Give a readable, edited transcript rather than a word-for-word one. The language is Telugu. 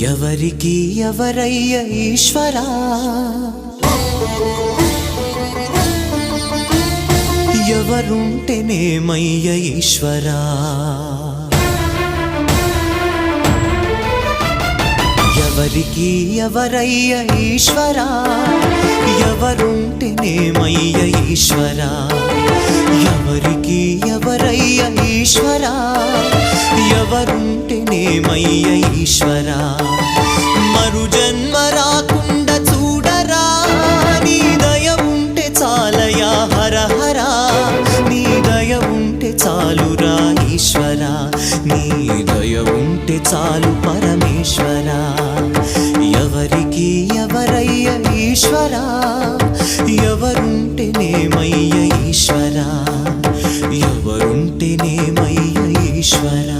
ఎవరికి ఎవరయ్య ఈశ్వరా ఎవరుంటేనేమయ్య ఈశ్వరా ఎవరికి ఎవరయ్య ఈశ్వరా ఎవరుంటేనేమయ్య ఈశ్వరా ఎవరికి ఎవరయ్య ఈశ్వరా ఎవరుంటేనేమయ్య ఈశ్వరా మరు జన్మ రాకుండా చూడరా నీ దయ ఉంటే చాలయా హర హర నీ దయ ఉంటే చాలురా ఈశ్వరా నీ దయ ఉంటే చాలు పరమేశ్వరా ఎవరికి ఎవరయ్య ఈశ్వరా ఎవరుంటేనేమయ్య ఈశ్వరా ఎవరుంటేనేమయ్య ఈశ్వరా